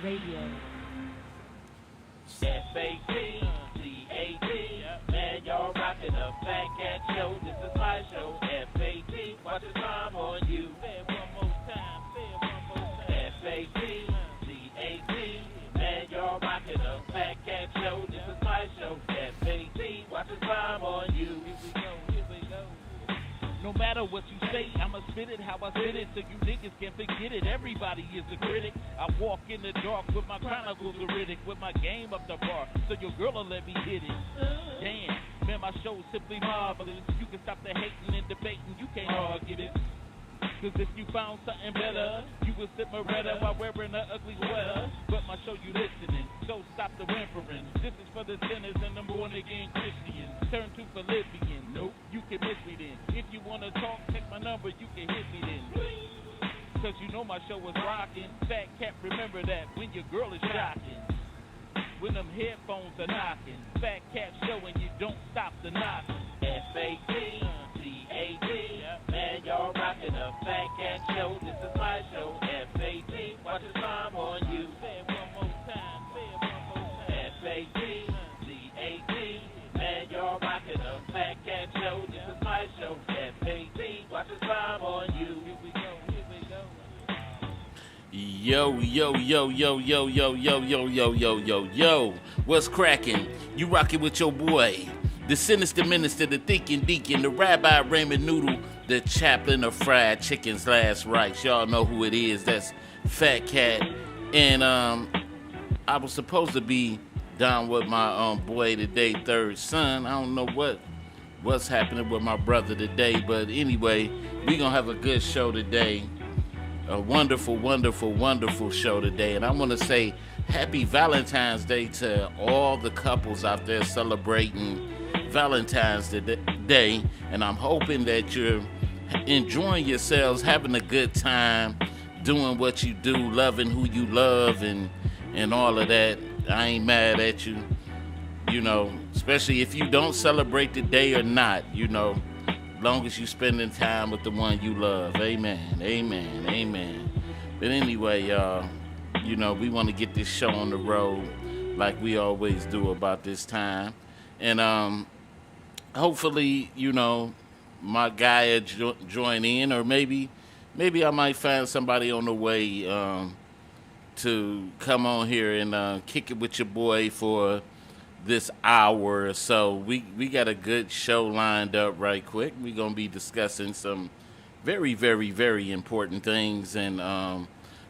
Radio. F-A-T-C-A-T, man, y'all rockin' the Fatcat show. This is my show. F-A-T, watch the time on you. Say it one more time. F-A-T-C-A-T, man, y'all rockin' the Fatcat show. This is my show. F-A-T, watch the time on you. Here we go. No matter what you say, I'ma spit it how I spit it, so you niggas can't forget it. Everybody is a critic. I walk in the dark with my chronicles acidic, with my game up the bar, so your girl will let me hit it. Damn, man, my show's simply marvelous. You can stop the hating and debating, you can't argue this. Cause if you found something better, you would sip Moretta while wearing an ugly sweater. But my show you listening, so stop the whimpering. This is for the sinners and the born again Christians. Turn to Philippians, nope, you can miss me then. If you wanna talk, text my number, you can hit me then. Cause you know my show is rocking. Fatcat, remember that when your girl is shocking. When them headphones are knocking. Fatcat show and you don't stop the knocking. F-A-T-C-A-T, man, y'all rockin' the Fatcat show. This is my show. F-A-T, watch the time on you. Say it one more time. F-A-T-C-A-T, man, y'all rockin' the Fatcat show. This is my show. F-A-T, watch the time on you. Here we go. Yo, what's cracking? You rocking with your boy, the sinister minister, the thinking deacon, the rabbi Raymond Noodle, the chaplain of fried chicken's last rites. Y'all know who it is. That's Fatcat. And I was supposed to be down with my boy today, third son. I don't know what's happening with my brother today, but anyway, we gonna have a good show today. A wonderful, wonderful, wonderful show today. And I want to say happy Valentine's Day to all the couples out there celebrating Valentine's Day. And I'm hoping that you're enjoying yourselves, having a good time, doing what you do, loving who you love, and all of that. I ain't mad at you, especially if you don't celebrate the day or not, long as you spending time with the one you love. Amen. But anyway, y'all, we want to get this show on the road like we always do about this time. And hopefully, my guy will join in, or maybe I might find somebody on the way to come on here and kick it with your boy for this hour or so. We got a good show lined up right quick. We're going to be discussing some very, very, very important things. And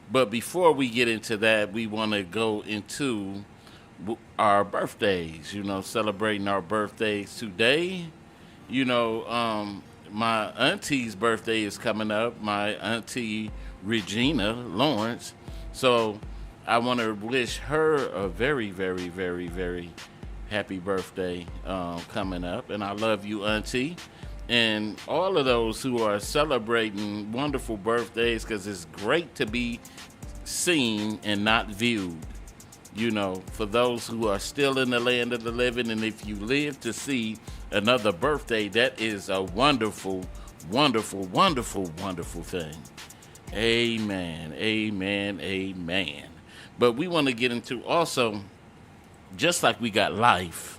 but before we get into that, we want to go into our birthdays, celebrating our birthdays today. My auntie's birthday is coming up, my auntie Regina Lawrence. So I want to wish her a very, very, very, very happy birthday coming up. And I love you, auntie. And all of those who are celebrating wonderful birthdays, because it's great to be seen and not viewed. For those who are still in the land of the living, and if you live to see another birthday, that is a wonderful, wonderful, wonderful, wonderful thing. Amen. But we want to get into also, just like we got life,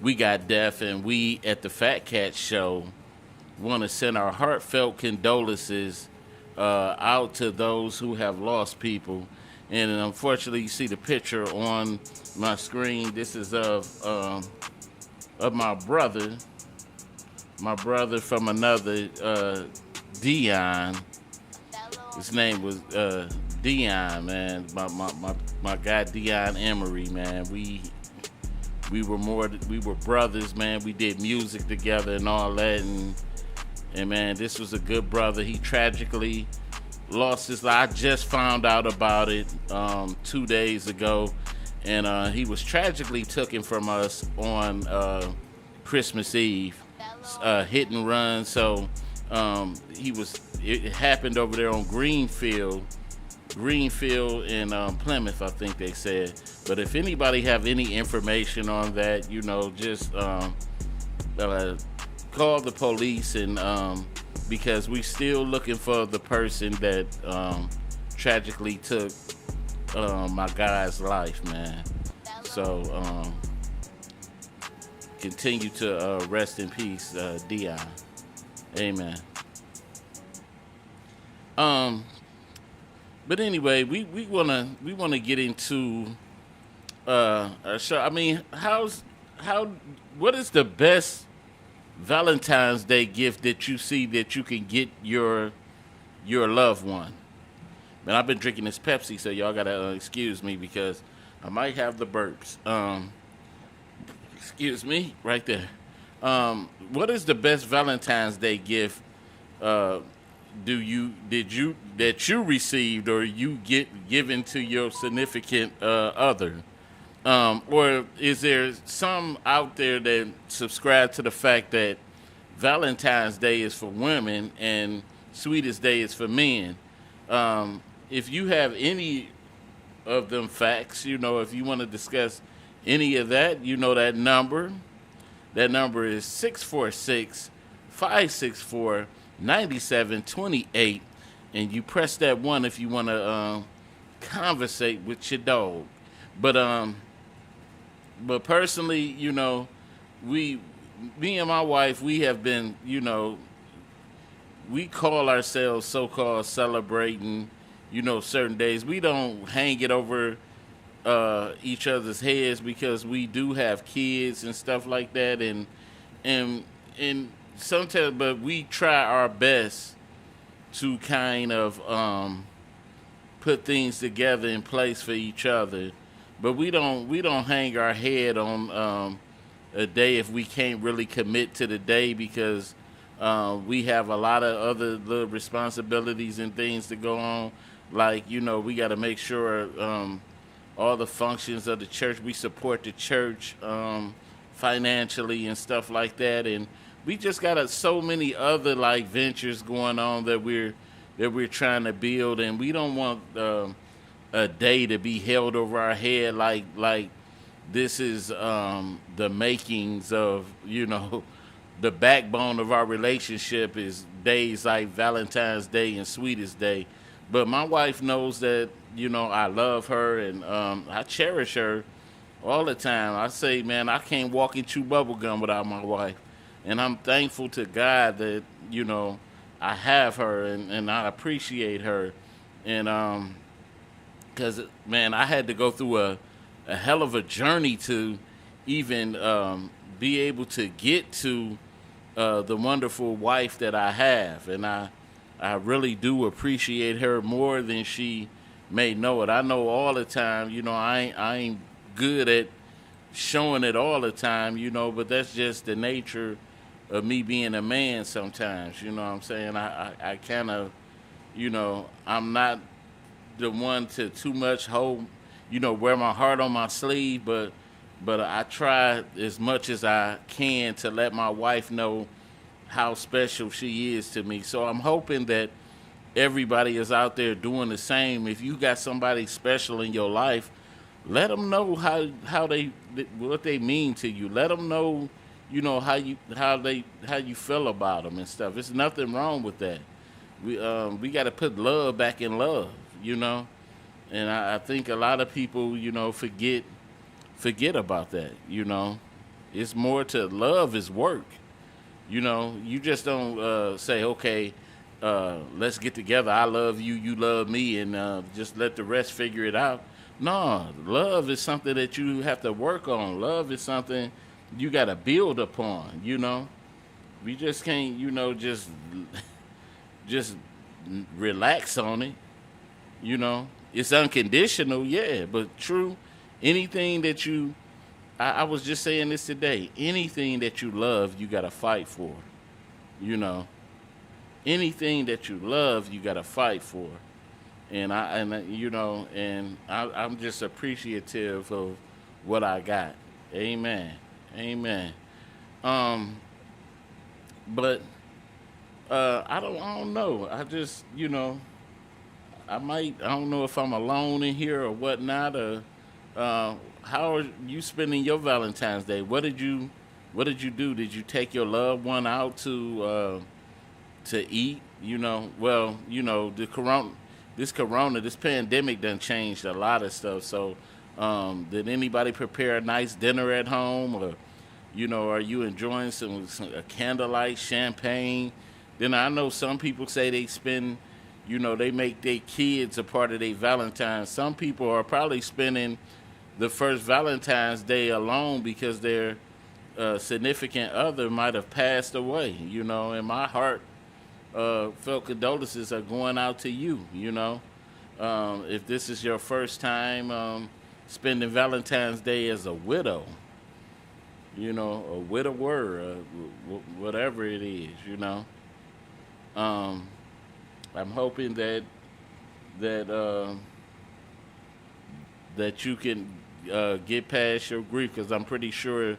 we got death, and we at the Fatcat show want to send our heartfelt condolences out to those who have lost people. And unfortunately, you see the picture on my screen. This is of my brother from another, Dion. His name was Dion, man. My guy Dion Emery, man. We were brothers, man. We did music together and all that, and man, this was a good brother. He tragically lost his life. I just found out about it 2 days ago, and he was tragically taken from us on Christmas Eve, hit and run. So it happened over there on Greenfield in Plymouth, I think they said. But if anybody have any information on that, just call the police, and because we still looking for the person that tragically took my guy's life, man. So continue to rest in peace, Dion. Amen. Um, but anyway, we wanna get into our show. I mean, how what is the best Valentine's Day gift that you see that you can get your loved one? Man, I've been drinking this Pepsi, so y'all gotta excuse me because I might have the burps. Excuse me, right there. What is the best Valentine's Day gift uh, that you received or you get given to your significant other? Or is there some out there that subscribe to the fact that Valentine's Day is for women and Sweetest Day is for men? If you have any of them facts, if you want to discuss any of that, that number. That number is 646-564-9728. And you press that one if you want to conversate with your dog. But personally, me and my wife, we have been, we call ourselves so-called celebrating, certain days. We don't hang it over each other's heads because we do have kids and stuff like that, and sometimes, but we try our best to kind of put things together in place for each other. But we don't hang our head on a day if we can't really commit to the day because we have a lot of other little responsibilities and things to go on. Like, we got to make sure all the functions of the church, we support the church financially and stuff like that. And we just got so many other like ventures going on that we're trying to build, and we don't want a day to be held over our head like this is the makings of the backbone of our relationship is days like Valentine's Day and Sweetest Day. But my wife knows that I love her and I cherish her all the time. I say, man, I can't walk and chew bubble gum without my wife, and I'm thankful to God that I have her and I appreciate her, and because man, I had to go through a hell of a journey to even be able to get to the wonderful wife that I have, and I really do appreciate her more than she may know it. I know all the time, I ain't good at showing it all the time, but that's just the nature of me being a man sometimes, you know what I'm saying? I kind of, I'm not the one to too much hold, wear my heart on my sleeve, but I try as much as I can to let my wife know how special she is to me. So I'm hoping that everybody is out there doing the same. If you got somebody special in your life, let them know what they mean to you. Let them know, how you feel about them and stuff. There's nothing wrong with that. We got to put love back in love, And I think a lot of people, forget about that. It's more to love is work. You just don't say, okay, let's get together. I love you, you love me, and just let the rest figure it out. No, love is something that you have to work on. Love is something you got to build upon. We just can't, just relax on it. It's unconditional, yeah, but true. Anything that I was just saying this today. Anything that you love, you gotta fight for. Anything that you love, you gotta fight for. And I'm just appreciative of what I got. Amen. Amen. But I don't know. I just I don't know if I'm alone in here or whatnot. How are you spending your Valentine's Day? What did you do? Did you take your loved one out to eat? The this corona, this pandemic done changed a lot of stuff. So, did anybody prepare a nice dinner at home, or are you enjoying some a candlelight, champagne? Then I know some people say they spend, they make their kids a part of their Valentine. Some people are probably spending the first Valentine's Day alone because their significant other might have passed away. And my heart felt condolences are going out to you. If this is your first time spending Valentine's Day as a widow, a widower, whatever it is, I'm hoping that you can get past your grief, because I'm pretty sure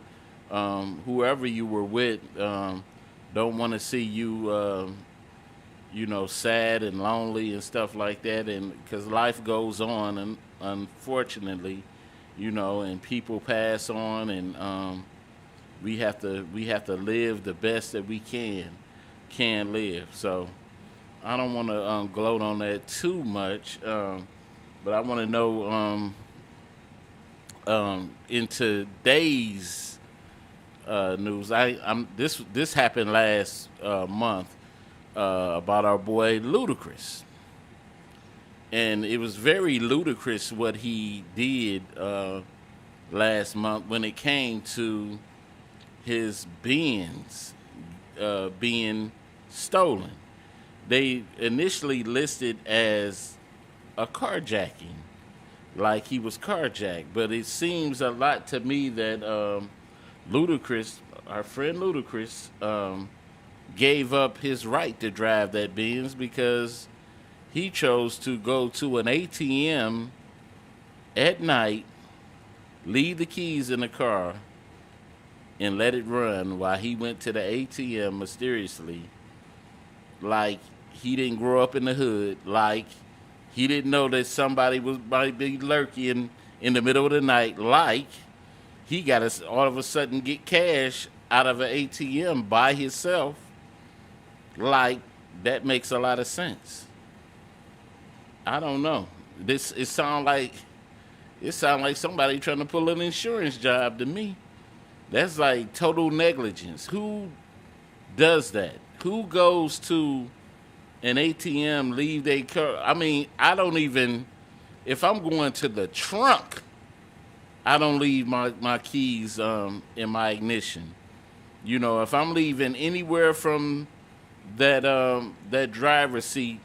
whoever you were with don't want to see you, sad and lonely and stuff like that, and because life goes on, and unfortunately, and people pass on, and we have to live the best that we can live. So I don't want to gloat on that too much, but I want to know in today's news. This happened last month about our boy Ludacris, and it was very ludicrous what he did last month when it came to his Benz being stolen. They initially listed as a carjacking, like he was carjacked, but it seems a lot to me that Ludacris, our friend Ludacris, gave up his right to drive that Benz because he chose to go to an ATM at night, leave the keys in the car, and let it run while he went to the ATM mysteriously, like he didn't grow up in the hood, like he didn't know that somebody might be lurking in the middle of the night, like he got to all of a sudden get cash out of an ATM by himself. Like, that makes a lot of sense. I don't know. It sound like somebody trying to pull an insurance job to me. That's like total negligence. Who does that? Who goes to an ATM, leave their car? I mean, if I'm going to the trunk, I don't leave my keys in my ignition. If I'm leaving anywhere from that driver's seat,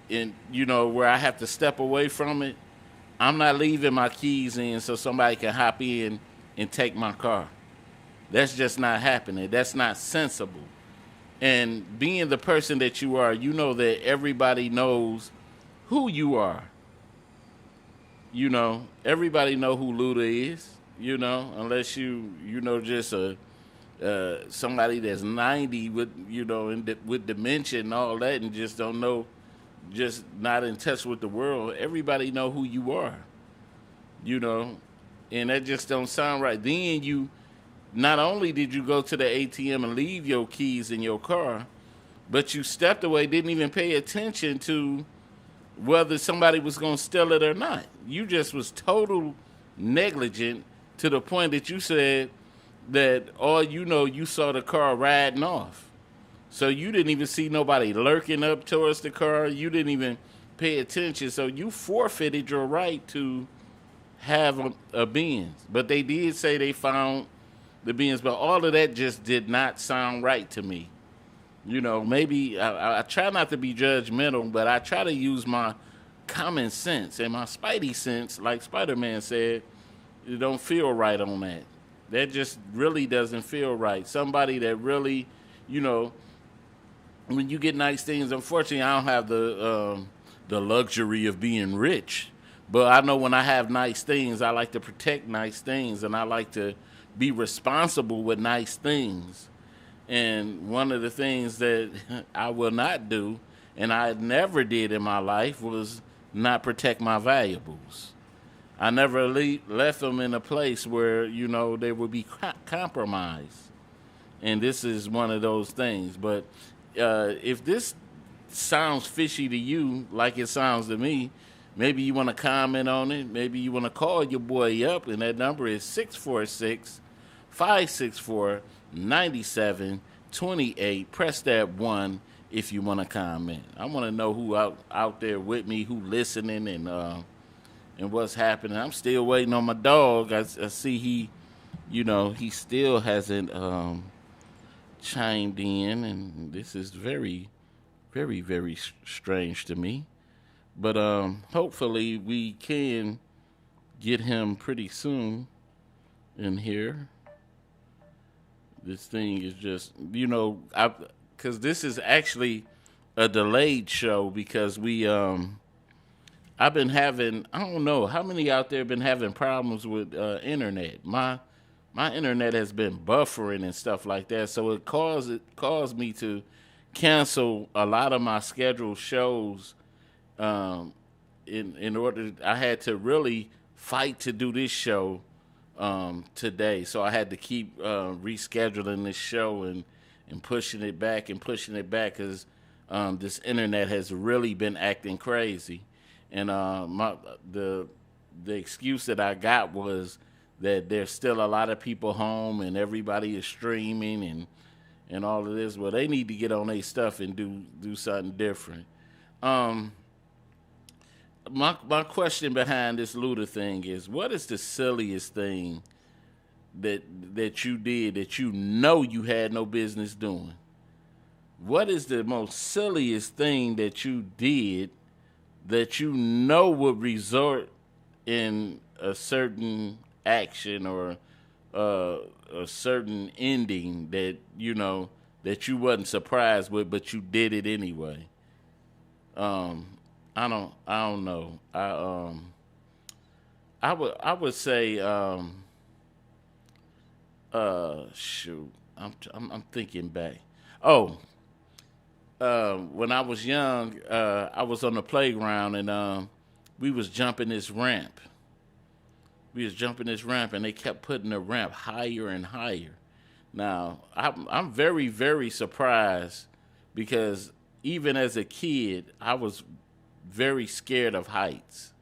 and where I have to step away from it, I'm not leaving my keys in so somebody can hop in and take my car. That's just not happening. That's not sensible. And being the person that you are, that everybody knows who you are. Everybody know who Luda is, unless you just somebody that's 90 with with dementia and all that, and just don't know, just not in touch with the world. Everybody know who you are, and that just don't sound right. Then you, not only did you go to the ATM and leave your keys in your car, but you stepped away, didn't even pay attention to whether somebody was going to steal it or not. You just was total negligent to the point that you said that you saw the car riding off. So you didn't even see nobody lurking up towards the car. You didn't even pay attention. So you forfeited your right to have a Benz. But they did say they found the Benz. But all of that just did not sound right to me. Maybe I try not to be judgmental, but I try to use my common sense and my spidey sense, like Spider-Man said. It don't feel right on that. That just really doesn't feel right. Somebody that really, when you get nice things, unfortunately, I don't have the luxury of being rich. But I know when I have nice things, I like to protect nice things, and I like to be responsible with nice things. And one of the things that I will not do, and I never did in my life, was not protect my valuables. I never left them in a place where, they would be compromised. And this is one of those things. But if this sounds fishy to you like it sounds to me, maybe you want to comment on it. Maybe you want to call your boy up, and that number is 646-564-9728. Press that 1 if you want to comment. I want to know who out there with me, who listening, and what's happening. I'm still waiting on my dog. I see he still hasn't chimed in, and this is very, very, very strange to me. But hopefully we can get him pretty soon in here. This thing is just, because this is actually a delayed show because I've been having, I don't know, how many out there been having problems with internet? My internet has been buffering and stuff like that, so it caused me to cancel a lot of my scheduled shows. In order, I had to really fight to do this show today, so I had to keep rescheduling this show and pushing it back because this internet has really been acting crazy. And the excuse that I got was that there's still a lot of people home and everybody is streaming and all of this. Well, they need to get on their stuff and do something different. My question behind this Luda thing is, what is the silliest thing that you did that you know you had no business doing? What is the most silliest thing that you did that you know would result in a certain action or a certain ending that that you wasn't surprised with, but you did it anyway? I don't know. I would say shoot. I'm thinking back. Oh, when I was young, I was on the playground and we was jumping this ramp. And they kept putting the ramp higher and higher. Now, I'm very, very surprised because even as a kid, I was very scared of heights.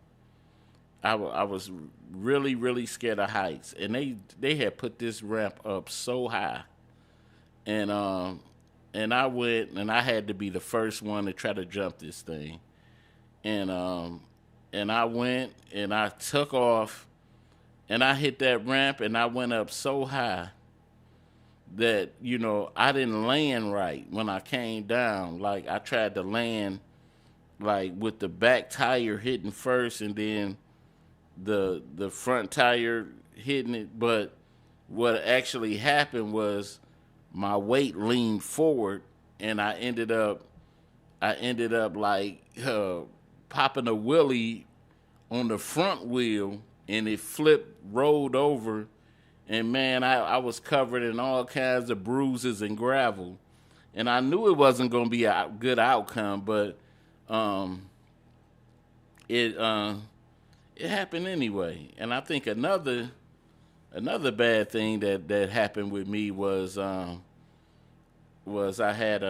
I was really, really scared of heights, and they had put this ramp up so high, and I went and I had to be the first one to try to jump this thing, and I went and I took off, and I hit that ramp and I went up so high that I didn't land right when I came down. Like I tried to land like with the back tire hitting first and then the front tire hitting it, but what actually happened was my weight leaned forward and I ended up like popping a wheelie on the front wheel and it rolled over, and man, I was covered in all kinds of bruises and gravel, and I knew it wasn't going to be a good outcome, but it happened anyway. And I think another bad thing that happened with me was I had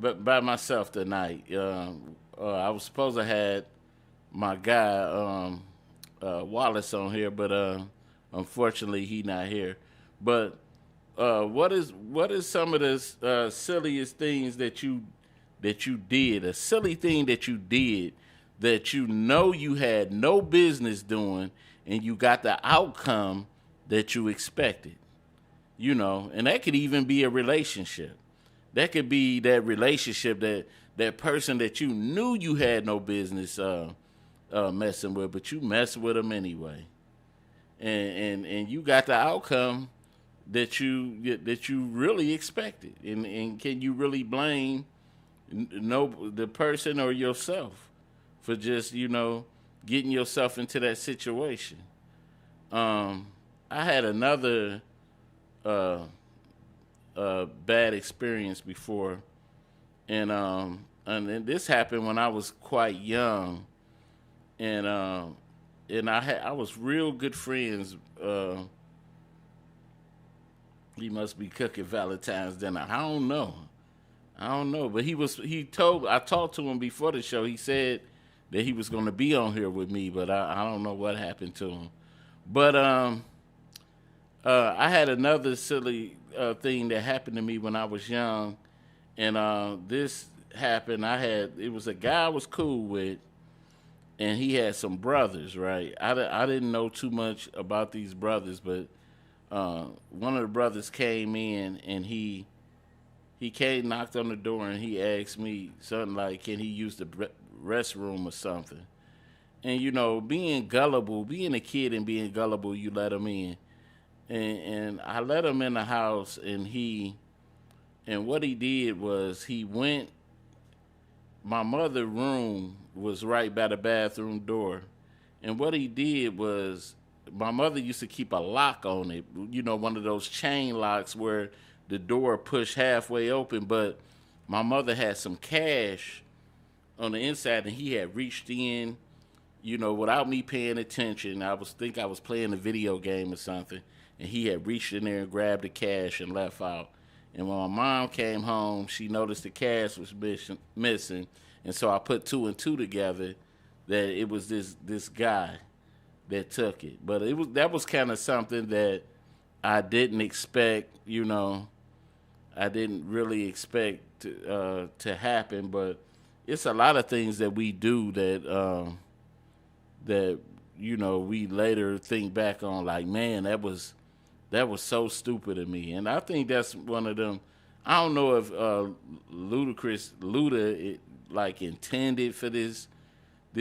but by myself tonight. I was supposed to have my guy Wallace on here, but unfortunately he not here. But what is some of the silliest things that you did? A silly thing that you did that you know you had no business doing, and you got the outcome that you expected. And that could even be a relationship. That could be that relationship that person that you knew you had no business messing with, but you messed with them anyway, and you got the outcome that you really expected, and can you really blame the person or yourself for just getting yourself into that situation? I had another bad experience before, and this happened when I was quite young, and I was real good friends He must be cooking Valentine's dinner. I don't know. I don't know. But I talked to him before the show. He said that he was going to be on here with me, but I don't know what happened to him. But I had another silly thing that happened to me when I was young, and this happened. It was a guy I was cool with, and he had some brothers, right? I didn't know too much about these brothers, but one of the brothers came in, and he came, knocked on the door, and he asked me something like, can he use the restroom or something? And, you know, being a kid and being gullible, you let him in. And I let him in the house, and what he did was my mother's room was right by the bathroom door. And what he did was, my mother used to keep a lock on it, you know, one of those chain locks where the door pushed halfway open, but my mother had some cash on the inside, and he had reached in, you know, without me paying attention. I was playing a video game or something, and he had reached in there and grabbed the cash and left out. And when my mom came home, she noticed the cash was missing, and so I put two and two together that it was this guy that took it. But that was kind of something that I didn't expect, you know. I didn't really expect to happen, but it's a lot of things that we do that you know, we later think back on like, man, that was so stupid of me. And I think that's one of them. I don't know if Luda like intended for this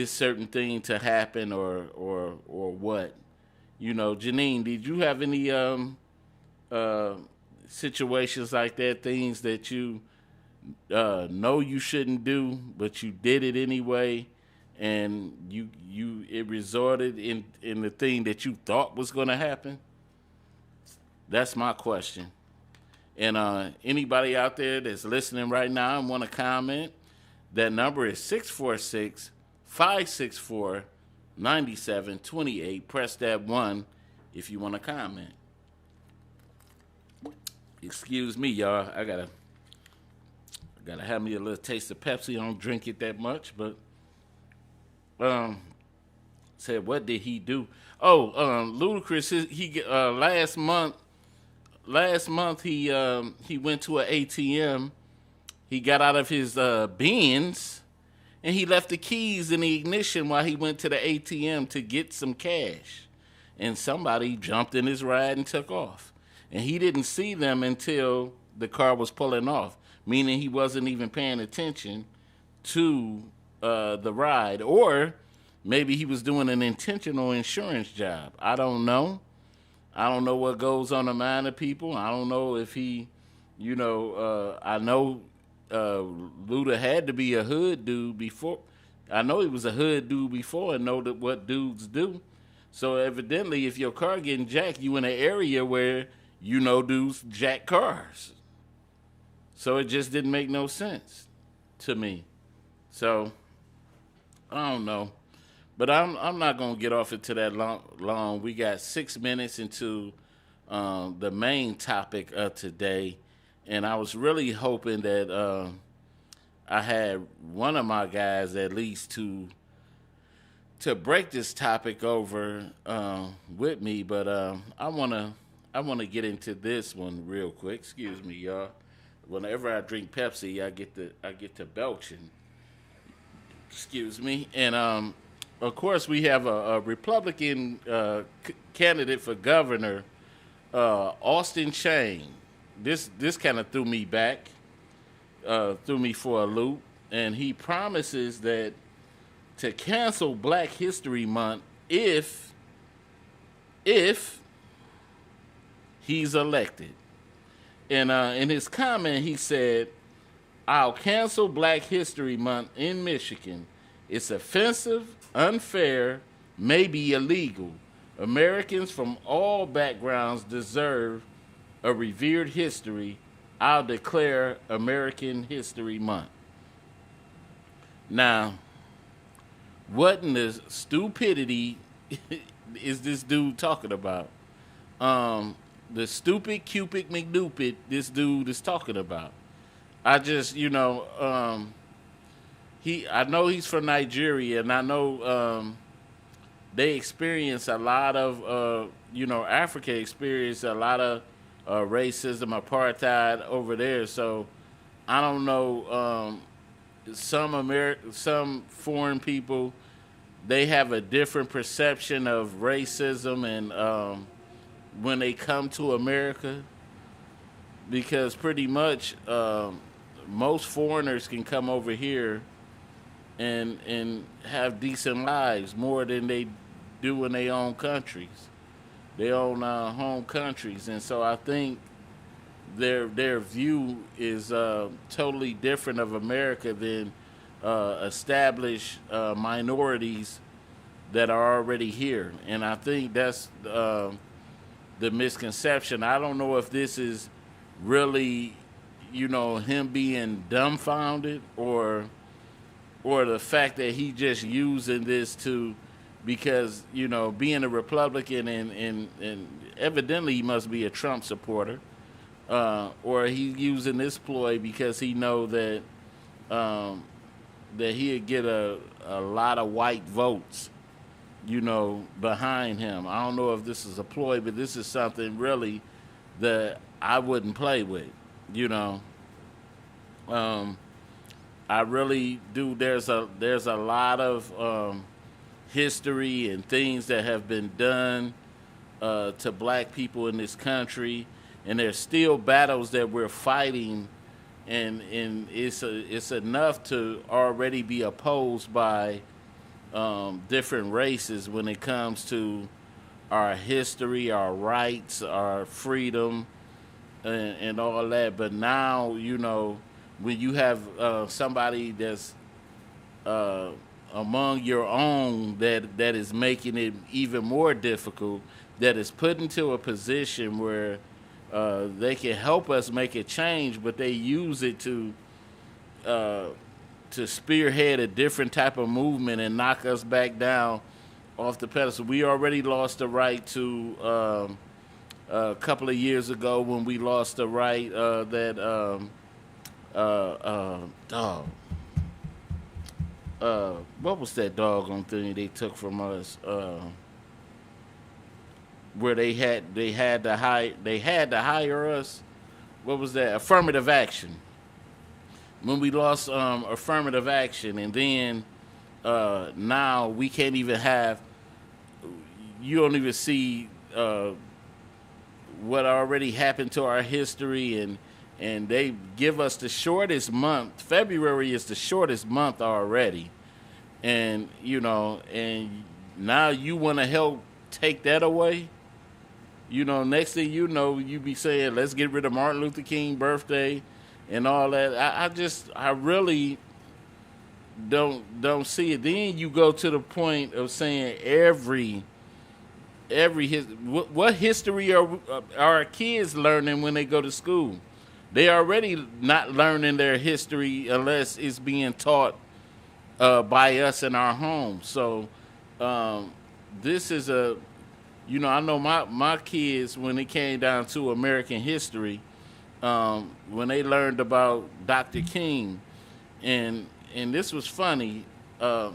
certain thing to happen or what. You know, Janine, did you have any situations like that, things that you know you shouldn't do, but you did it anyway, and it resulted in the thing that you thought was going to happen? That's my question. And anybody out there that's listening right now and want to comment, that number is 646-564-9728. Press that 1 if you want to comment. Excuse me, y'all. I gotta have me a little taste of Pepsi. I don't drink it that much, but said, what did he do? Oh, Ludacris. He last month he went to an ATM. He got out of his Benz, and he left the keys in the ignition while he went to the ATM to get some cash. And somebody jumped in his ride and took off. And he didn't see them until the car was pulling off, meaning he wasn't even paying attention to the ride. Or maybe he was doing an intentional insurance job. I don't know. I don't know what goes on the mind of people. I don't know if he, you know, I know Luda had to be a hood dude before. I know he was a hood dude before and know that what dudes do. So evidently, if your car getting jacked, you in an area where you know dudes jack cars. So it just didn't make no sense to me. So I don't know. But I'm not gonna get off into that long. We got 6 minutes into the main topic of today, and I was really hoping that I had one of my guys at least to break this topic over with me. But I wanna get into this one real quick. Excuse me, y'all. Whenever I drink Pepsi, I get to belching. Excuse me, and of course, we have a Republican candidate for governor, Austin Chain. This kind of threw me back, threw me for a loop, and he promises that to cancel Black History Month if he's elected. And in his comment, he said, "I'll cancel Black History Month in Michigan. It's offensive, unfair, maybe illegal. Americans from all backgrounds deserve a revered history. I'll declare American History Month." Now, what in the stupidity is this dude talking about? the stupid Cupid McDupid this dude is talking about. I just, I know he's from Nigeria, and I know they experience a lot of, Africa experienced a lot of racism, apartheid over there. So I don't know. Some foreign people, they have a different perception of racism, and when they come to America, because pretty much most foreigners can come over here and have decent lives more than they do in their own countries, their own home countries. And so I think their view is totally different of America than established minorities that are already here. And I think that's the misconception. I don't know if this is really, him being dumbfounded, or the fact that he just using this because, being a Republican and evidently he must be a Trump supporter, or he's using this ploy because he know that that he'd get a lot of white votes, behind him. I don't know if this is a ploy, but this is something really that I wouldn't play with, I really do. There's a lot of history and things that have been done to black people in this country, and there's still battles that we're fighting, and it's enough to already be opposed by different races when it comes to our history, our rights, our freedom, and all that. But now, when you have somebody that's among your own that is making it even more difficult, that is put into a position where they can help us make a change, but they use it to spearhead a different type of movement and knock us back down off the pedestal. We already lost the right to a couple of years ago when we lost the right what was that doggone thing they took from us? Where they had to hire us. What was that? Affirmative action. When we lost affirmative action, and then now we can't even have. You don't even see what already happened to our history, and they give us the shortest month. February is the shortest month already, and and now you want to help take that away. Next thing you know, you be saying, let's get rid of Martin Luther King birthday and all that. I really don't see it. Then you go to the point of saying what history are our kids learning when they go to school? They already not learning their history unless it's being taught by us in our homes. So this is I know my kids, when it came down to American history, when they learned about Dr. King, and this was funny, well,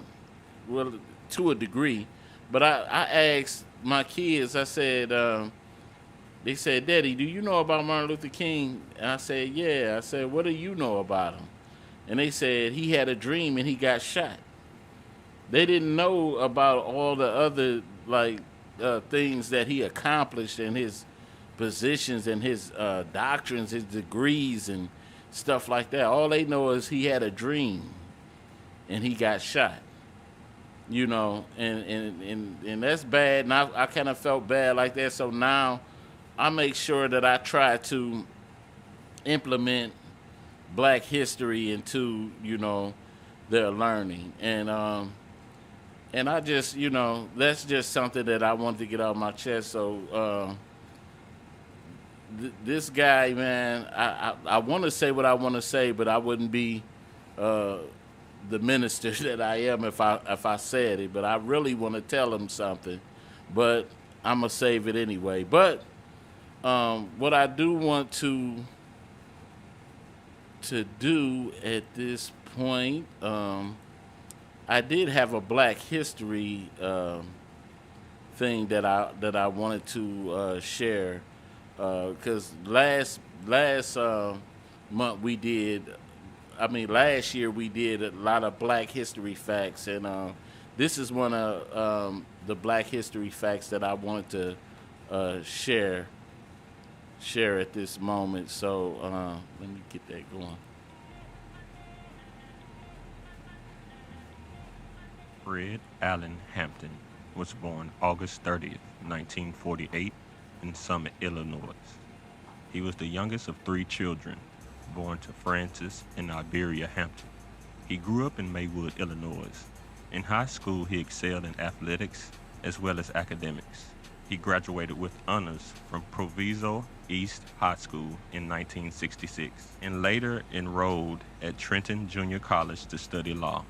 to a degree, but I asked my kids, I said, they said, Daddy, do you know about Martin Luther King? And I said, yeah. I said, what do you know about him? And they said he had a dream and he got shot. They didn't know about all the other things that he accomplished, and his positions and his doctrines, his degrees and stuff like that. All they know is he had a dream and he got shot. And that's bad. And I kind of felt bad like that. So now I make sure that I try to implement black history into, their learning. And I just, that's just something that I wanted to get off my chest. So this guy, man, I want to say what I want to say, but I wouldn't be the minister that I am if I said it. But I really want to tell him something, but I'm gonna save it anyway. But What I do want to do at this point, I did have a Black History thing that I wanted to share because last month we did. I mean, last year we did a lot of Black History facts, and this is one of the Black History facts that I wanted to share at this moment. So let me get that going. Fred Allen Hampton was born August 30th, 1948, in Summit, Illinois. He was the youngest of 3 children, born to Francis and Iberia Hampton. He grew up in Maywood, Illinois. In high school, he excelled in athletics as well as academics. He graduated with honors from Proviso East High School in 1966 and later enrolled at Trenton Junior College to study law.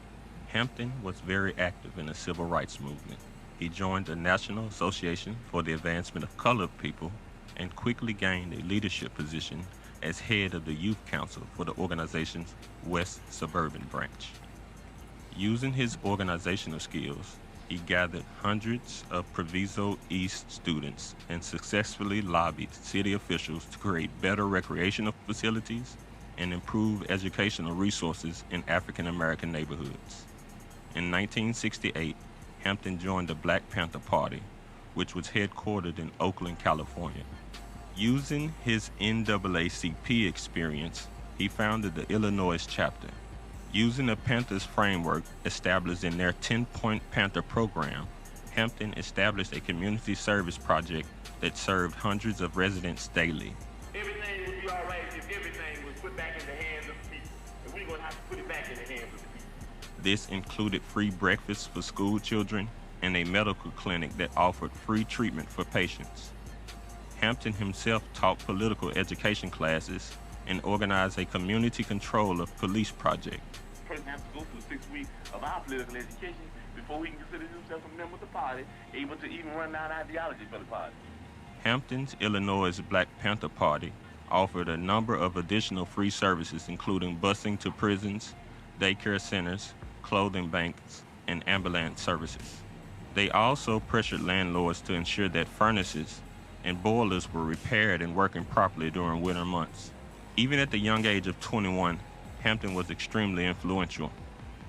Hampton was very active in the civil rights movement. He joined the National Association for the Advancement of Colored People and quickly gained a leadership position as head of the Youth Council for the organization's West Suburban branch. Using his organizational skills, he gathered hundreds of Proviso East students and successfully lobbied city officials to create better recreational facilities and improve educational resources in African American neighborhoods. In 1968, Hampton joined the Black Panther Party, which was headquartered in Oakland, California. Using his NAACP experience, he founded the Illinois chapter. Using the Panthers framework established in their 10-point Panther program, Hampton established a community service project that served hundreds of residents daily. Everything would be all right if everything was put back in the hands of the people. And we're going to have to put it back in the hands of the people. This included free breakfast for school children and a medical clinic that offered free treatment for patients. Hampton himself taught political education classes and organized a community control of police project. The person has to go through 6 weeks of our political education before he can consider himself a member of the party, able to even run down ideology for the party. Hampton's Illinois Black Panther Party offered a number of additional free services, including busing to prisons, daycare centers, clothing banks, and ambulance services. They also pressured landlords to ensure that furnaces and boilers were repaired and working properly during winter months. Even at the young age of 21, Hampton was extremely influential.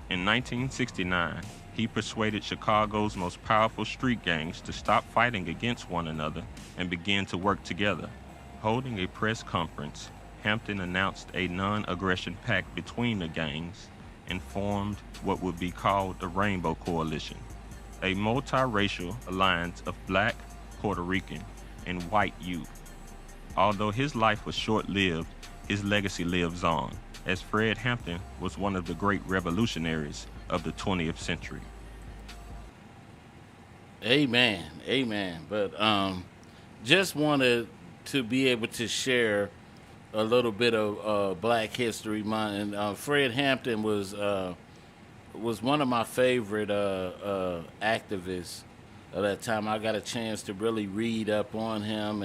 In 1969, he persuaded Chicago's most powerful street gangs to stop fighting against one another and begin to work together. Holding a press conference, Hampton announced a non-aggression pact between the gangs and formed what would be called the Rainbow Coalition, a multiracial alliance of Black, Puerto Rican, and white youth. Although his life was short-lived, his legacy lives on, as Fred Hampton was one of the great revolutionaries of the 20th century. Amen. But just wanted to be able to share a little bit of Black History Month. And Fred Hampton was one of my favorite activists at that time. I got a chance to really read up on him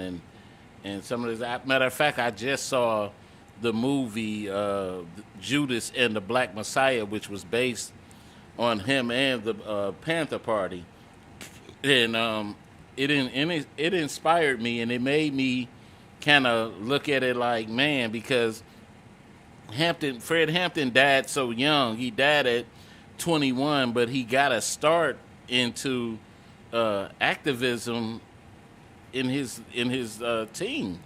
and some of this. Matter of fact, I just saw the movie Judas and the Black Messiah, which was based on him and the Panther Party, and it inspired me, and it made me kind of look at it like, man, because Fred Hampton died so young. He died at 21, but he got a start into activism in his teens.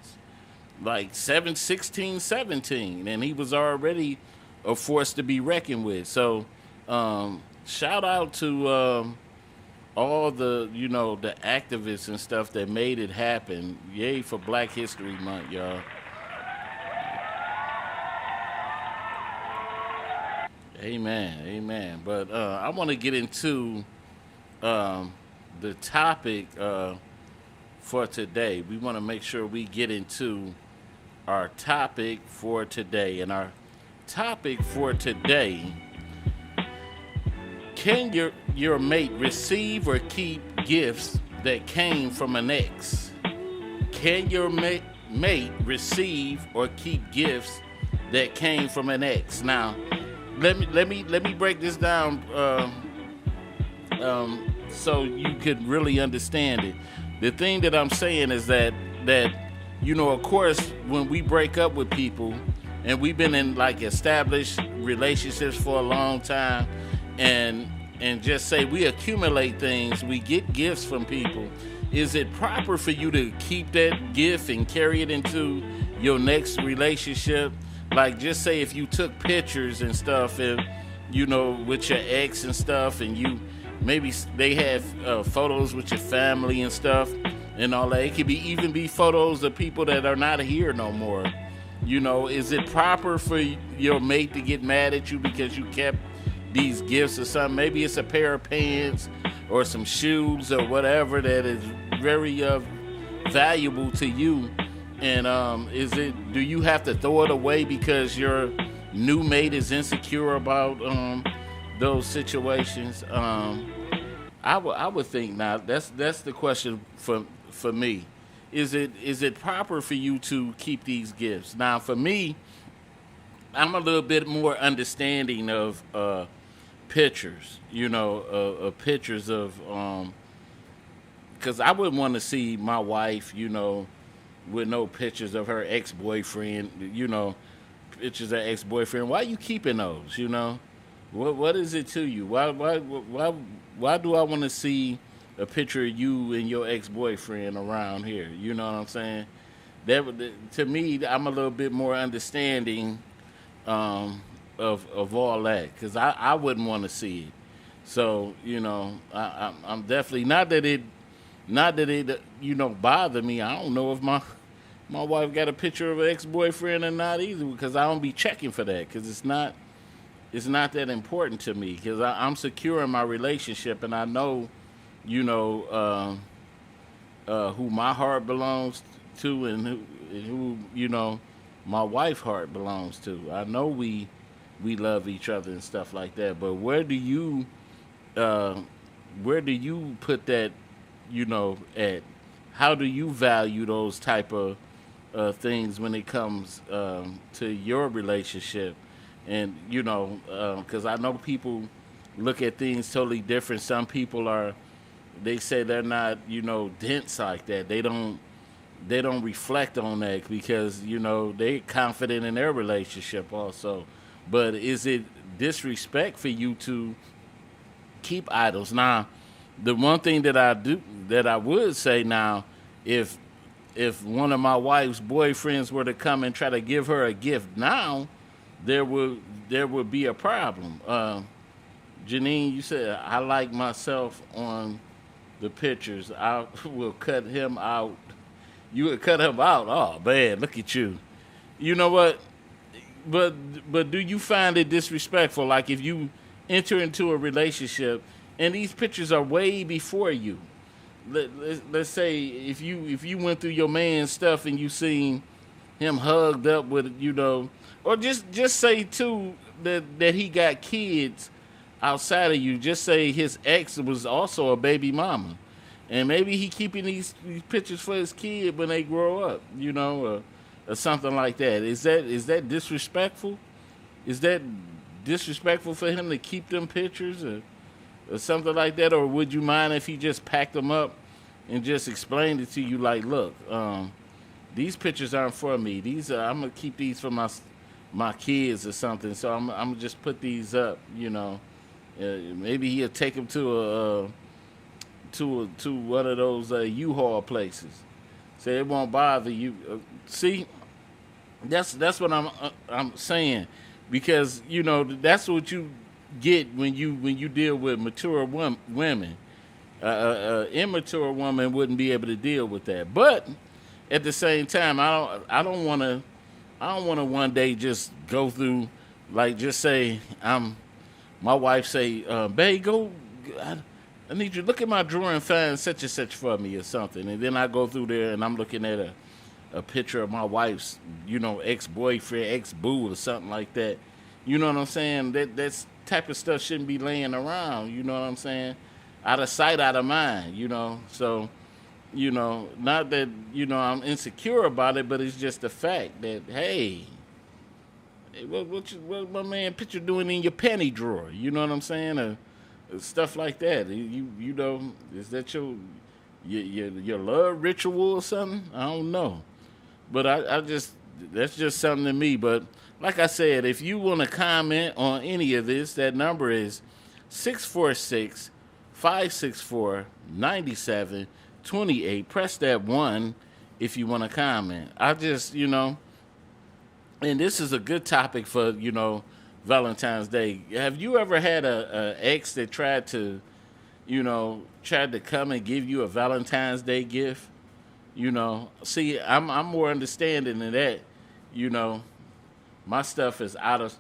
Like 16, 17, and he was already a force to be reckoned with. So shout out to all the activists and stuff that made it happen. Yay for Black History Month, y'all. Amen. But I want to get into the topic for today. We want to make sure we get into our topic for today. And our topic for today: can your mate receive or keep gifts that came from an ex? can your mate receive or keep gifts that came from an ex? Now, let me break this down so you could really understand it. The thing that I'm saying is that of course, when we break up with people, and we've been in like established relationships for a long time, and just say we accumulate things, we get gifts from people. Is it proper for you to keep that gift and carry it into your next relationship? Like, just say if you took pictures and stuff, with your ex and stuff, and you maybe they have photos with your family and stuff and all that. It could even be photos of people that are not here no more. Is it proper for your mate to get mad at you because you kept these gifts or something? Maybe it's a pair of pants or some shoes or whatever that is very valuable to you. And do you have to throw it away because your new mate is insecure about those situations? I would think not. That's the question for me. Is it proper for you to keep these gifts? Now, for me, I'm a little bit more understanding of pictures. Pictures of because I wouldn't want to see my wife, with no pictures of her ex-boyfriend, pictures of ex-boyfriend. Why are you keeping those, What is it to you? Why do I want to see a picture of you and your ex-boyfriend around here? You know what I'm saying? To me, I'm a little bit more understanding of all that, because I wouldn't want to see it. So, I'm definitely not that it bother me. I don't know if my wife got a picture of an ex-boyfriend or not either, because I don't be checking for that, because it's not that important to me, because I'm secure in my relationship, and I know, who my heart belongs to, and who my wife's heart belongs to. I know we love each other and stuff like that. But where do you put that, at? How do you value those type of things when it comes to your relationship? And because I know people look at things totally different. Some people they say they're not dense like that. They don't reflect on that because they're confident in their relationship also. But is it disrespect for you to keep idols? Now, the one thing that I would say now, if one of my wife's boyfriends were to come and try to give her a gift now, there would be a problem. Janine, you said I like myself on the pictures. I will cut him out. You would cut him out. Oh man, look at you. You know what? But do you find it disrespectful? Like if you enter into a relationship and these pictures are way before you. Let's say if you went through your man's stuff and you seen him hugged up with or just say too that he got kids outside of you. Just say his ex was also a baby mama, and maybe he keeping these pictures for his kid when they grow up, or something like that. Is that disrespectful? Is that disrespectful for him to keep them pictures or something like that? Or would you mind if he just packed them up and just explained it to you like, look, these pictures aren't for me. I'm gonna keep these for my kids or something. So I'm gonna just put these up. Maybe he'll take them to one of those U-Haul places. So it won't bother you. See, that's what I'm saying, because that's what you get when you deal with mature women. Immature woman wouldn't be able to deal with that. But at the same time, I don't want to one day just go through, like, just say my wife say, babe, go. I need you to look at my drawer and find such and such for me or something. And then I go through there and I'm looking at a picture of my wife's, ex-boyfriend, ex-boo or something like that. You know what I'm saying? That type of stuff shouldn't be laying around. You know what I'm saying? Out of sight, out of mind, So Not that, I'm insecure about it, but it's just the fact that, hey, what my man picture doing in your panty drawer? You know what I'm saying? Stuff like that. Is that your love ritual or something? I don't know. But I just that's just something to me. But like I said, if you want to comment on any of this, that number is 646-564-9728. Press that one if you want to comment. And this is a good topic for, Valentine's Day. Have you ever had a ex that tried to come and give you a Valentine's Day gift? See, I'm more understanding than that. You know, my stuff is out of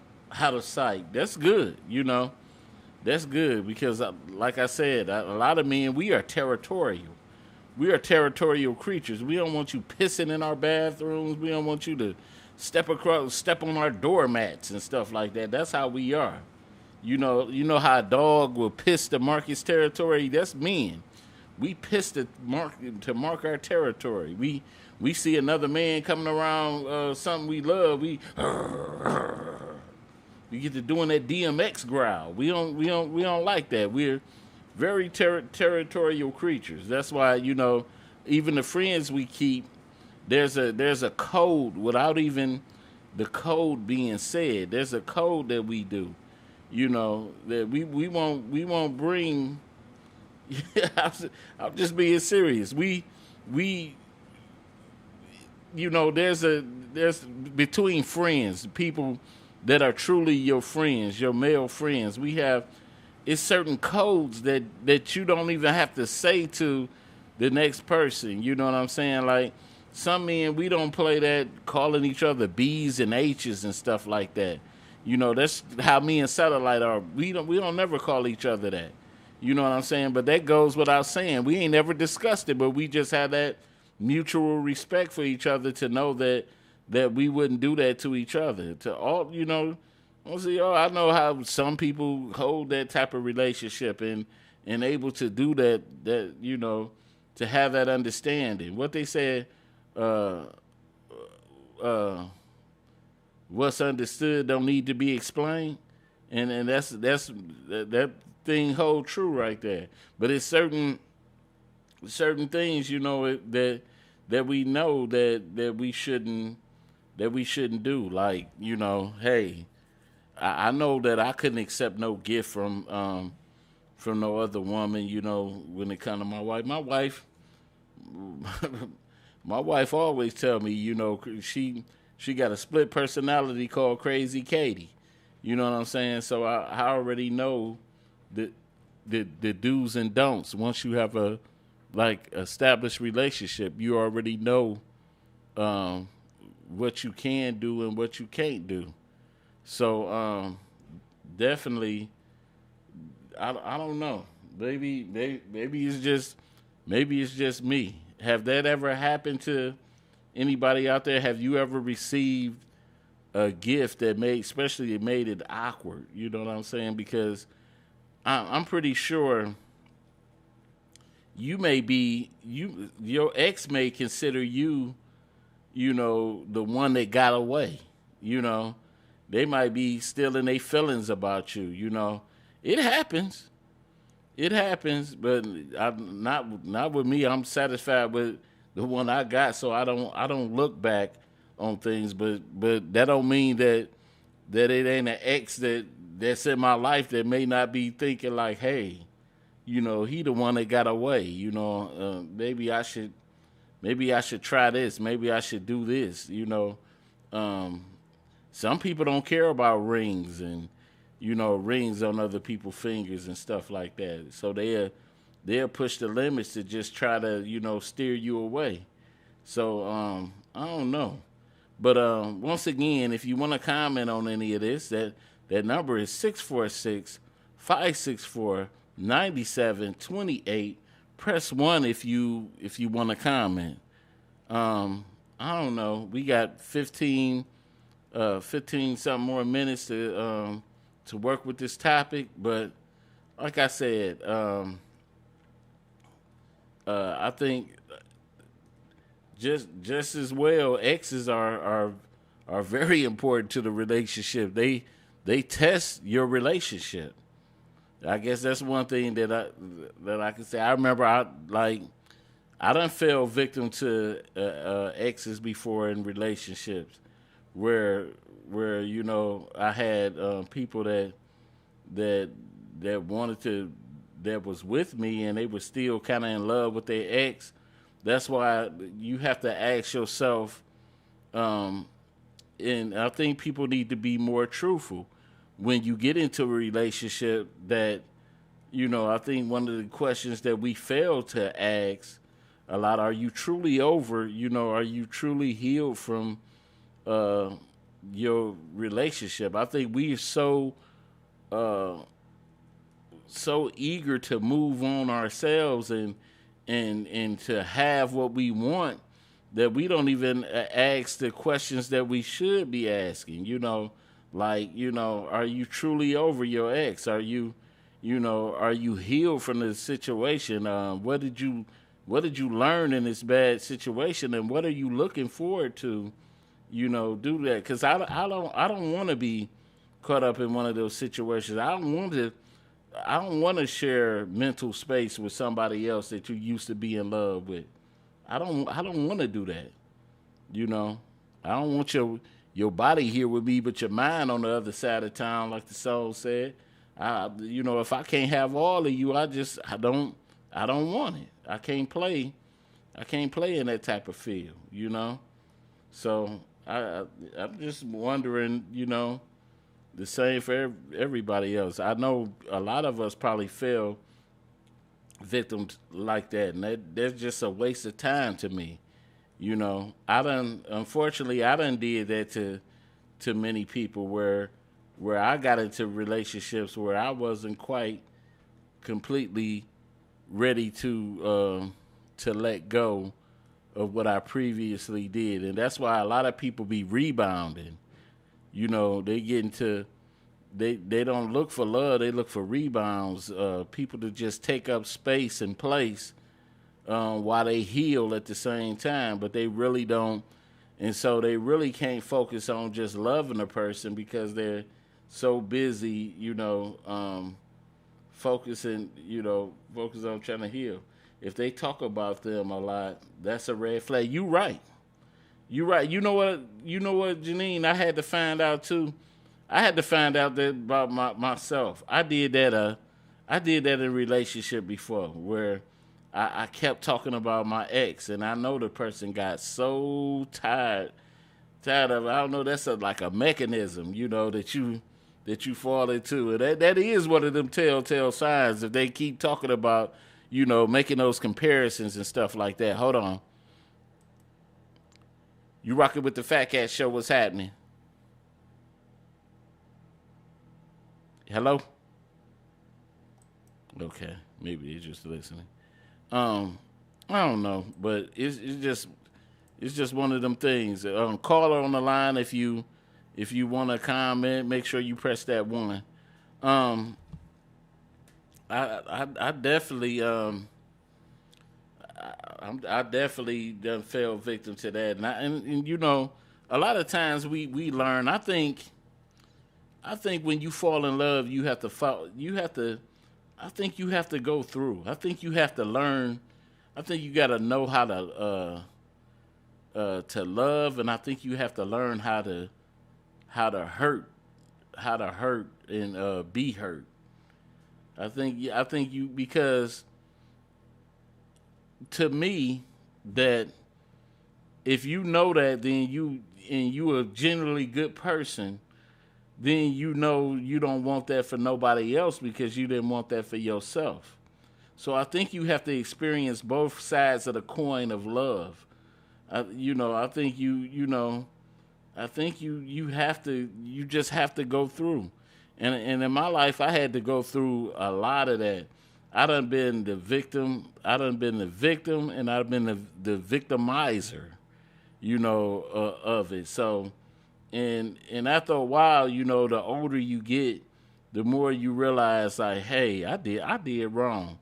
sight. That's good. That's good because, like I said, a lot of men, we are territorial. We are territorial creatures. We don't want you pissing in our bathrooms. We don't want you to step on our doormats and stuff like that. That's how we are. You know how a dog will piss to mark its territory. That's men. We piss to mark our territory. We see another man coming around something we love. We get to doing that DMX growl. We don't like that. We're very territorial creatures. That's why even the friends we keep, there's a code without even the code being said. There's a code that we do. That we won't bring. I'm just being serious. There's between friends, people that are truly your friends, your male friends. It's certain codes that you don't even have to say to the next person. You know what I'm saying? Like some men, we don't play that calling each other B's and H's and stuff like that. That's how me and Satellite are. We don't never call each other that. You know what I'm saying? But that goes without saying. We ain't never discussed it, but we just had that mutual respect for each other to know that we wouldn't do that to each other. To all, I know how some people hold that type of relationship and able to do that to have that understanding. What they said, what's understood don't need to be explained, and that's that thing hold true right there. But it's certain things that we know that we shouldn't do. Like hey, I know that I couldn't accept no gift from no other woman. When it comes to my wife, my wife always tell me she got a split personality called Crazy Katie. You know what I'm saying? So I already know the do's and don'ts. Once you have a established relationship, you already know what you can do and what you can't do. So definitely, I don't know. Maybe it's just me. Have that ever happened to anybody out there? Have you ever received a gift that made it awkward? You know what I'm saying? Because I'm pretty sure your ex may consider you, the one that got away. They might be still in their feelings about you. It happens. It happens, but I'm not with me. I'm satisfied with the one I got, so I don't look back on things. But that don't mean that it ain't an ex that's in my life that may not be thinking like, hey, he the one that got away. Maybe I should try this. Maybe I should do this. Some people don't care about rings and rings on other people's fingers and stuff like that. So they'll push the limits to just try to steer you away. So I don't know. But once again, if you want to comment on any of this, that number is 646-564-9728. Press 1 if you want to comment. I don't know. We got 15 something more minutes to work with this topic, but like I said, I think just as well, exes are very important to the relationship. They test your relationship. I guess that's one thing that I can say. I remember I done fell victim to exes before in relationships where I had people that wanted to, that was with me, and they were still kind of in love with their ex. That's why you have to ask yourself, and I think people need to be more truthful when you get into a relationship. That I think one of the questions that we fail to ask a lot: are you truly over? Are you truly healed from your relationship? I think we're so eager to move on ourselves and to have what we want that we don't even ask the questions that we should be asking. Are you truly over your ex? Are you healed from the situation? What did you learn in this bad situation, and what are you looking forward to? Do that, because I don't want to be caught up in one of those situations. I don't want to share mental space with somebody else that you used to be in love with. I don't want to do that. I don't want your body here with me, but your mind on the other side of town, like the song said. If I can't have all of you, I don't want it. I can't play in that type of field. So I'm just wondering, the same for everybody else. I know a lot of us probably fell victims like that, and that's just a waste of time to me. Unfortunately, I done did that to many people where I got into relationships where I wasn't quite completely ready to let go of what I previously did, and that's why a lot of people be rebounding. They get into they don't look for love, they look for rebounds. People to just take up space and place while they heal at the same time, but they really don't, and so they really can't focus on just loving a person because they're so busy, focus on trying to heal. If they talk about them a lot, that's a red flag. You right. You know what, Janine, I had to find out too. I had to find out that about myself. I did that in a relationship before where I kept talking about my ex, and I know the person got so tired of it. I don't know, that's like a mechanism, that you fall into. And that is one of them telltale signs if they keep talking about, making those comparisons and stuff like that. Hold on. You rocking with the Fatcat Show. What's happening? Hello? Okay, maybe they're just listening. I don't know, but it's just one of them things. Caller on the line, if you want to comment, make sure you press that one. I definitely I definitely done fell victim to that, and a lot of times we learn. I think when you fall in love, you have to fall. I think you have to go through. I think you have to learn. I think you got to know how to love, and I think you have to learn how to hurt, and be hurt. I think you, because to me, that if you know that, then you a generally good person, then you don't want that for nobody else because you didn't want that for yourself. So I think you have to experience both sides of the coin of love. I think you just have to go through. And in my life, I had to go through a lot of that. I done been the victim, and I've been the victimizer, of it. So, and after a while, the older you get, the more you realize, like, hey, I did wrong.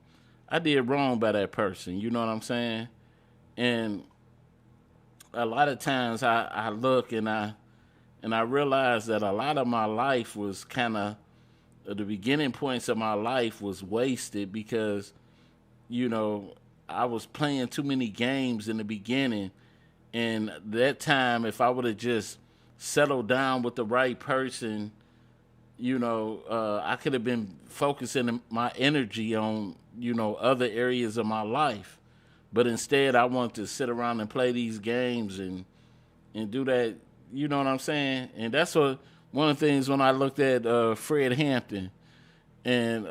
I did wrong by that person. You know what I'm saying? And a lot of times I look and I realize that a lot of my life was kind of the beginning points of my life was wasted because I was playing too many games in the beginning, and that time if I would have just settled down with the right person, I could have been focusing my energy on other areas of my life. But instead, I want to sit around and play these games and do that. You know what I'm saying? And that's one of the things when I looked at Fred Hampton and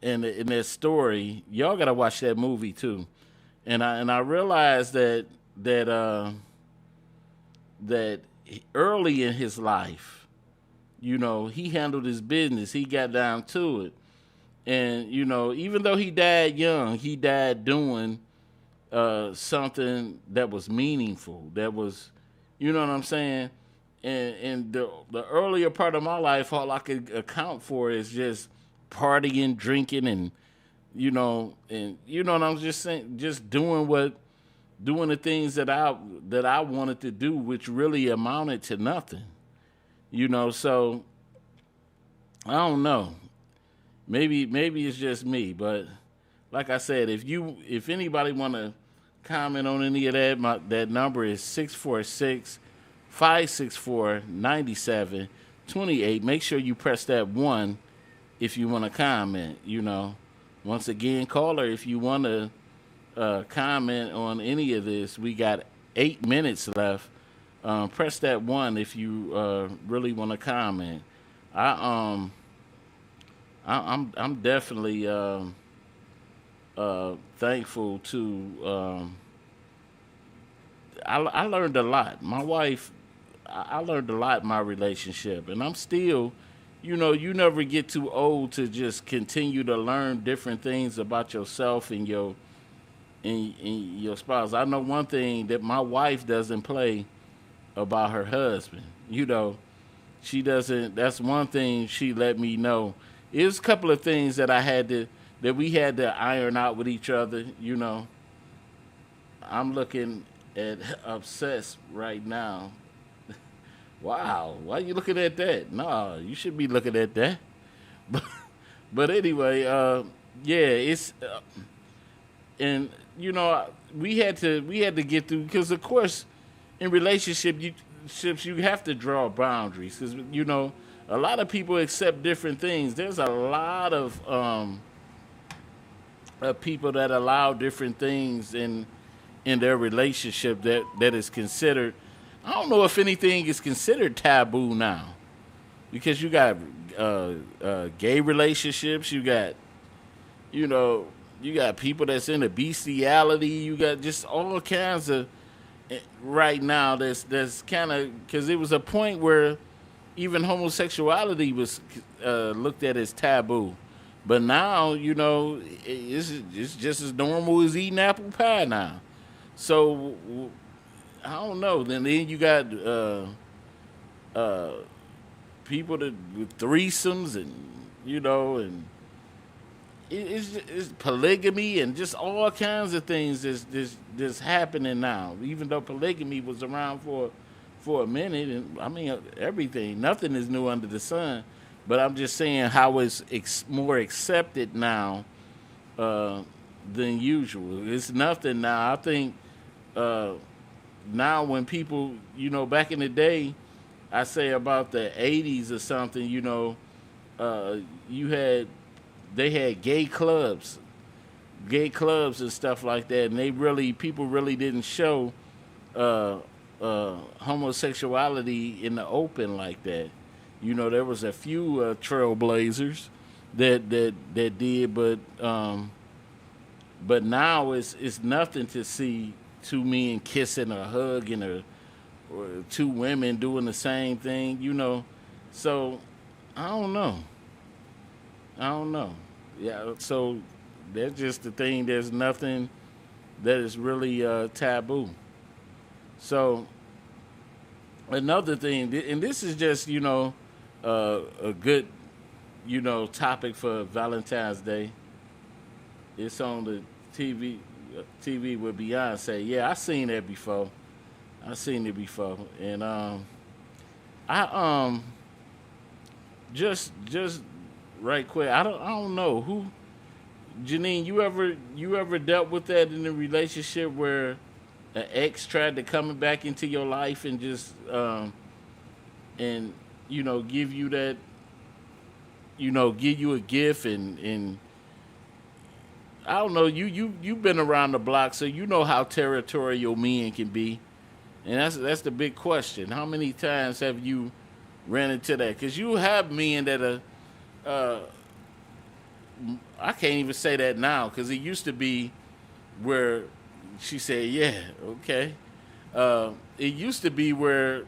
in that story. Y'all gotta watch that movie too. And I realized that early in his life, he handled his business. He got down to it. And even though he died young, he died doing something that was meaningful, that was, you know what I'm saying? And the earlier part of my life, all I could account for is just partying, drinking, and what I'm just saying, just doing the things that I wanted to do, which really amounted to nothing. So I don't know. Maybe it's just me, but like I said, if anybody want to comment on any of that, that number is 646-564-9728. Make sure you press that 1 if you want to comment. Once again, caller, if you want to comment on any of this, we got 8 minutes left. Press that 1 if you really want to comment. I'm definitely thankful to. I learned a lot. My wife, I learned a lot in my relationship, and I'm still, you never get too old to just continue to learn different things about yourself and your spouse. I know one thing that my wife doesn't play about her husband. She doesn't. That's one thing she let me know. There's a couple of things that we had to iron out with each other. I'm looking at Obsessed right now. Wow, why are you looking at that? No, you should be looking at that. But anyway, yeah, it's and we had to get through, because of course in relationships you have to draw boundaries, because a lot of people accept different things. There's a lot of people that allow different things in their relationship that is considered. I don't know if anything is considered taboo now, because you got gay relationships, you got people that's into bestiality, you got just all kinds of right now. That's kind of, because it was a point where even homosexuality was looked at as taboo. But now, it's just as normal as eating apple pie now. So, I don't know. Then you got people with threesomes and, and it's polygamy and just all kinds of things that's happening now. Even though polygamy was around for a minute, and I mean everything, nothing is new under the sun. But I'm just saying how it's more accepted now than usual. It's nothing now. I think now when people, back in the day, I say about the 80s or something, they had gay clubs and stuff like that, and people really didn't show homosexuality in the open like that. There was a few trailblazers that did, but now it's nothing to see two men kissing or hugging or two women doing the same thing. So I don't know. Yeah, so that's just the thing. There's nothing that is really taboo. So another thing, and this is just a good topic for Valentine's Day. It's on the TV with Beyonce. Yeah, I seen that before. I seen it before, and I just right quick. I don't know who. Janine, you ever dealt with that in a relationship where an ex tried to come back into your life and just and give you that, give you a gift, and I don't know, you've been around the block, so you know how territorial men can be, and that's the big question. How many times have you ran into that? Because you have men that are, I can't even say that now, because it used to be where she said, yeah, okay. It used to be where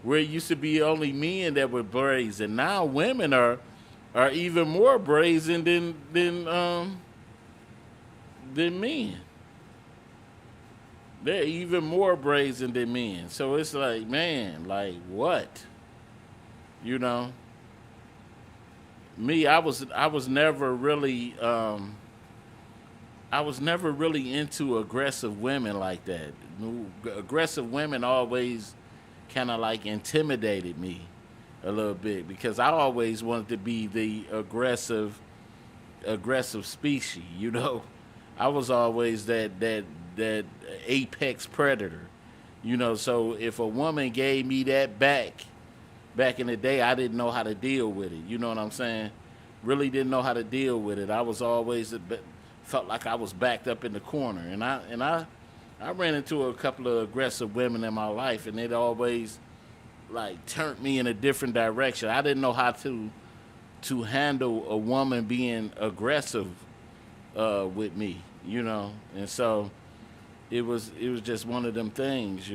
it used to be only men that were brazen. Now women are even more brazen than men. They're even more brazen than men. So it's like, man, like what? Me, I was never really into aggressive women like that. Aggressive women always kind of like intimidated me a little bit, because I always wanted to be the aggressive species. I was always that apex predator. So if a woman gave me that back in the day, I didn't know how to deal with it. You know what I'm saying? Really didn't know how to deal with it. I was always felt like I was backed up in the corner, and I ran into a couple of aggressive women in my life, and it always like turned me in a different direction. I didn't know how to handle a woman being aggressive with me, and so it was just one of them things, I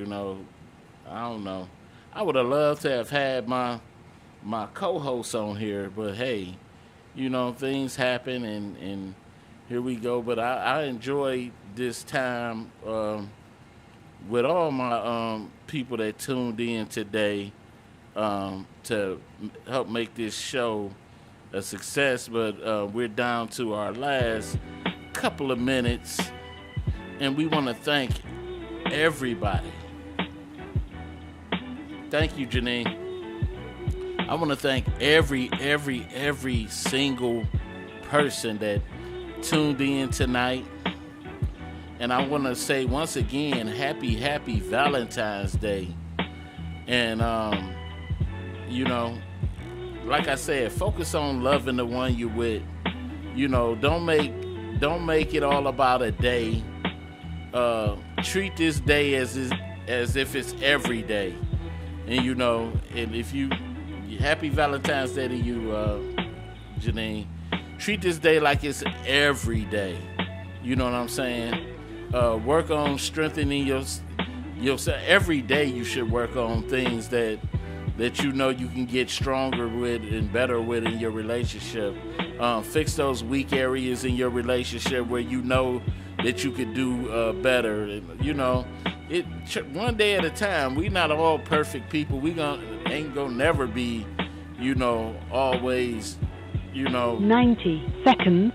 don't know. I would have loved to have had my co-host on here, but hey, things happen, and here we go. But I enjoyed this time with all my people that tuned in today to help make this show a success. But we're down to our last couple of minutes, and we want to thank everybody. Thank you, Janine. I want to thank every single person that tuned in tonight. And I want to say once again, happy Valentine's Day. And, like I said, focus on loving the one you're with. Don't make it all about a day. Treat this day as if it's every day. And, and if you, happy Valentine's Day to you, Janine. Treat this day like it's every day. You know what I'm saying? Work on strengthening yourself. Every day you should work on things that you can get stronger with and better with in your relationship. Fix those weak areas in your relationship where that you could do better. One day at a time. We not all perfect people. We ain't gonna never be, always, 90 seconds.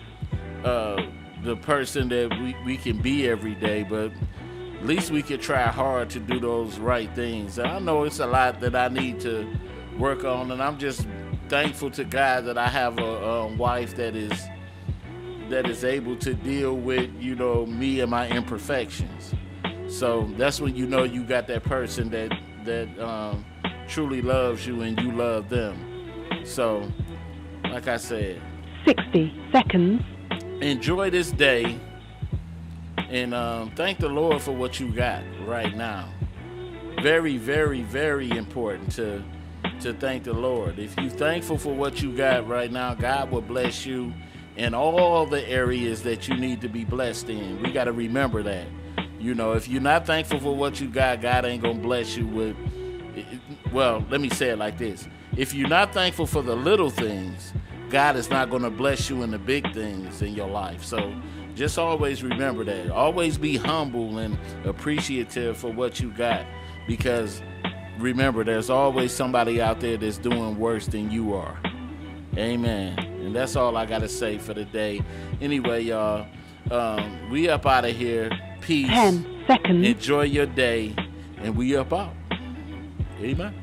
The person that we can be every day, but at least we could try hard to do those right things. And I know it's a lot that I need to work on, and I'm just thankful to God that I have a wife that is able to deal with, me and my imperfections. So that's when you got that person that truly loves you and you love them. So, like I said, 60 seconds. Enjoy this day, and thank the Lord for what you got right now. Very, very, very important to thank the Lord. If you're thankful for what you got right now, God will bless you in all the areas that you need to be blessed in. We got to remember that. If you're not thankful for what you got, God ain't going to bless you with, well, let me say it like this. If you're not thankful for the little things, God is not going to bless you in the big things in your life. So just always remember that. Always be humble and appreciative for what you got, because remember, there's always somebody out there that's doing worse than you are. Amen. And that's all I got to say for the day. Anyway, y'all, We up out of here. Peace. 10 seconds. Enjoy your day. And we up out. Amen.